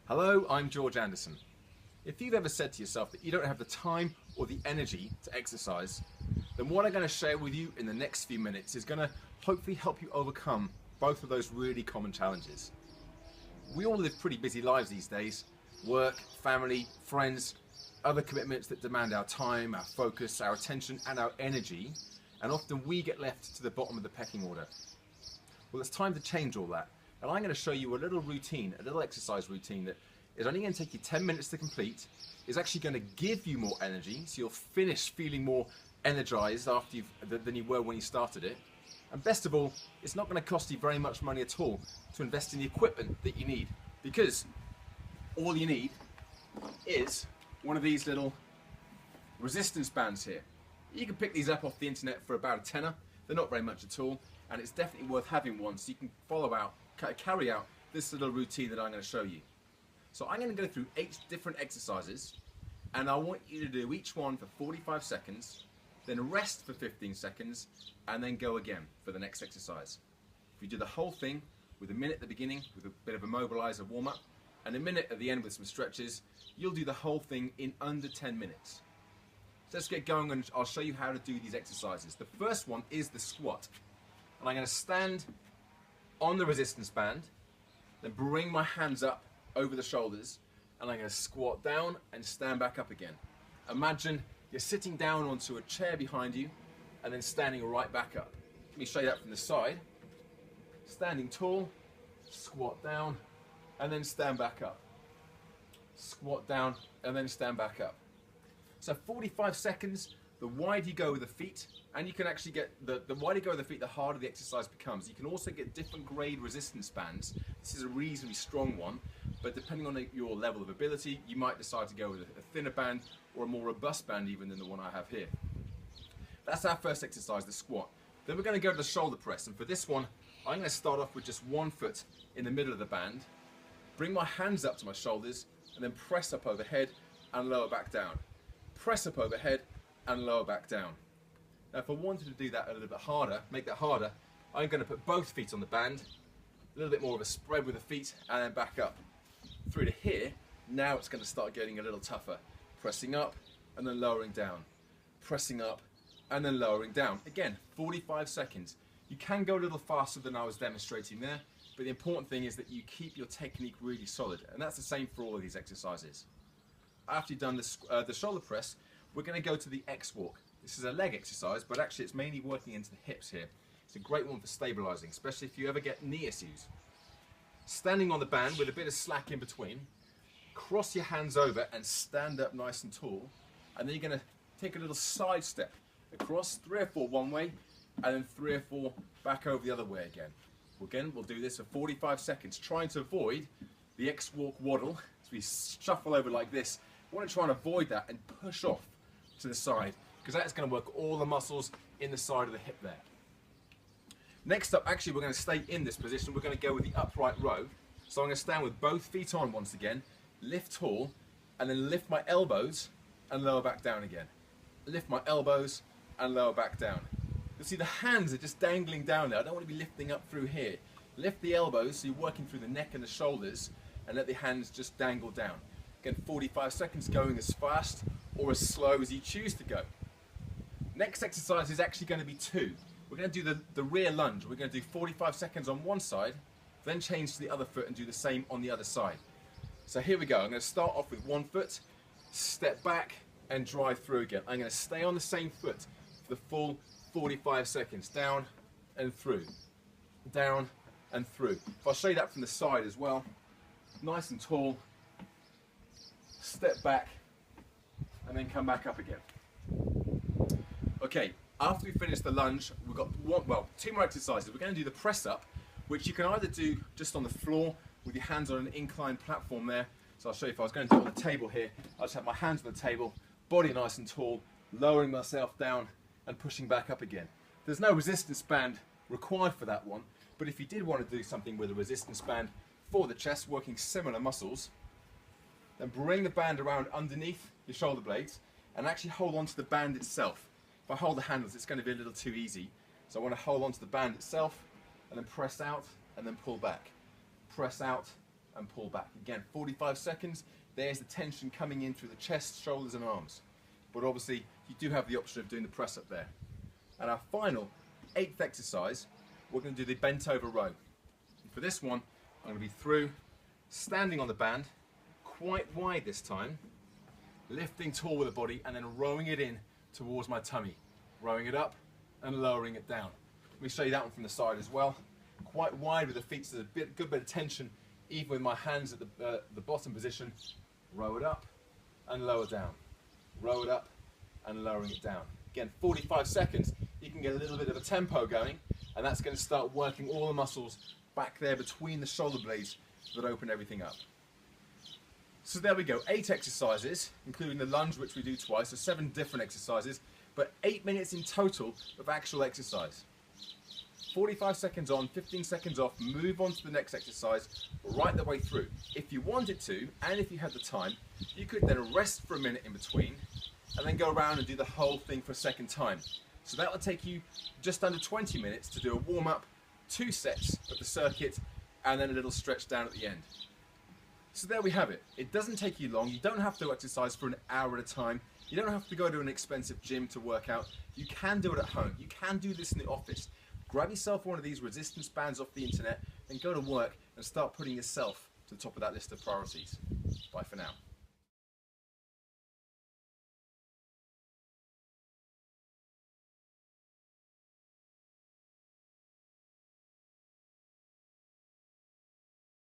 Hello, I'm George Anderson. If you've ever said to yourself that you don't have the time or the energy to exercise, then what I'm going to share with you in the next few minutes is going to hopefully help you overcome both of those really common challenges. We all live pretty busy lives these days. Work, family, friends, other commitments that demand our time, our focus, our attention and our energy, and often we get left to the bottom of the pecking order. Well, it's time to change all that. And I'm going to show you a little routine, a little exercise routine that is only going to take you 10 minutes to complete, is actually going to give you more energy, so you'll finish feeling more energized than you were when you started it. And best of all, it's not going to cost you very much money at all to invest in the equipment that you need, because all you need is one of these little resistance bands here. You can pick these up off the internet for about a tenner. They're not very much at all, and it's definitely worth having one so you can carry out this little routine that I'm going to show you. So I'm going to go through 8 different exercises, and I want you to do each one for 45 seconds, then rest for 15 seconds, and then go again for the next exercise. If you do the whole thing with a minute at the beginning with a bit of a mobilizer warm-up, and a minute at the end with some stretches, you'll do the whole thing in under 10 minutes. So let's get going, and I'll show you how to do these exercises. The first one is the squat. And I'm going to stand on the resistance band, then bring my hands up over the shoulders, and I'm going to squat down and stand back up again. Imagine you're sitting down onto a chair behind you and then standing right back up. Let me show you that from the side. Standing tall, squat down, and then stand back up. Squat down and then stand back up. So 45 seconds. The wider you go with the feet, and you can actually get, the wider you go with the feet, the harder the exercise becomes. You can also get different grade resistance bands. This is a reasonably strong one, but depending on your level of ability, you might decide to go with a thinner band or a more robust band even than the one I have here. That's our first exercise, the squat. Then we're going to go to the shoulder press, and for this one, I'm going to start off with just one foot in the middle of the band, bring my hands up to my shoulders, and then press up overhead and lower back down. Press up overhead and lower back down. Now if I wanted to do that a little bit harder, make that harder, I'm going to put both feet on the band, a little bit more of a spread with the feet, and then back up. Through to here, now it's going to start getting a little tougher. Pressing up and then lowering down. Pressing up and then lowering down. Again, 45 seconds. You can go a little faster than I was demonstrating there, but the important thing is that you keep your technique really solid, and that's the same for all of these exercises. After you've done the shoulder press, we're going to go to the X walk. This is a leg exercise, but actually it's mainly working into the hips here. It's a great one for stabilizing, especially if you ever get knee issues. Standing on the band with a bit of slack in between, cross your hands over and stand up nice and tall, and then you're going to take a little side step across, 3 or 4 one way, and then 3 or 4 back over the other way again. Again, we'll do this for 45 seconds, trying to avoid the X walk waddle. So we shuffle over like this. I want to try and avoid that and push off to the side, because that's going to work all the muscles in the side of the hip there. Next up, actually we're going to stay in this position. We're going to go with the upright row. So I'm going to stand with both feet on once again, lift tall, and then lift my elbows and lower back down again. Lift my elbows and lower back down. You'll see the hands are just dangling down there. I don't want to be lifting up through here. Lift the elbows so you're working through the neck and the shoulders, and let the hands just dangle down. Again, 45 seconds, going as fast or as slow as you choose to go. Next exercise is actually going to be 2. We're going to do the rear lunge. We're going to do 45 seconds on one side, then change to the other foot and do the same on the other side. So here we go. I'm going to start off with one foot, step back and drive through again. I'm going to stay on the same foot for the full 45 seconds. Down and through. Down and through. If I'll show you that from the side as well. Nice and tall. Step back and then come back up again. Okay, after we finish the lunge, we've got 2 more exercises. We're going to do the press up, which you can either do just on the floor with your hands on an inclined platform there. So I'll show you. If I was going to do it on the table here, I'll just have my hands on the table, body nice and tall, lowering myself down and pushing back up again. There's no resistance band required for that one, but if you did want to do something with a resistance band for the chest, working similar muscles, then bring the band around underneath your shoulder blades and actually hold on to the band itself. If I hold the handles, it's going to be a little too easy. So I want to hold on to the band itself and then press out and then pull back. Press out and pull back. Again, 45 seconds. There's the tension coming in through the chest, shoulders and arms. But obviously, you do have the option of doing the press up there. And our final 8th exercise, we're going to do the bent over row. And for this one, I'm going to be through, standing on the band, quite wide this time, lifting tall with the body and then rowing it in towards my tummy. Rowing it up and lowering it down. Let me show you that one from the side as well. Quite wide with the feet, so there's a good bit of tension, even with my hands at the bottom position. Row it up and lower down. Row it up and lowering it down. Again, 45 seconds, you can get a little bit of a tempo going, and that's going to start working all the muscles back there between the shoulder blades that open everything up. So there we go, 8 exercises, including the lunge, which we do twice, so 7 different exercises, but 8 minutes in total of actual exercise. 45 seconds on, 15 seconds off, move on to the next exercise right the way through. If you wanted to, and if you had the time, you could then rest for a minute in between, and then go around and do the whole thing for a second time. So that will take you just under 20 minutes to do a warm-up, 2 sets of the circuit, and then a little stretch down at the end. So there we have it. It doesn't take you long. You don't have to exercise for an hour at a time. You don't have to go to an expensive gym to work out. You can do it at home. You can do this in the office. Grab yourself one of these resistance bands off the internet and go to work and start putting yourself to the top of that list of priorities. Bye for now.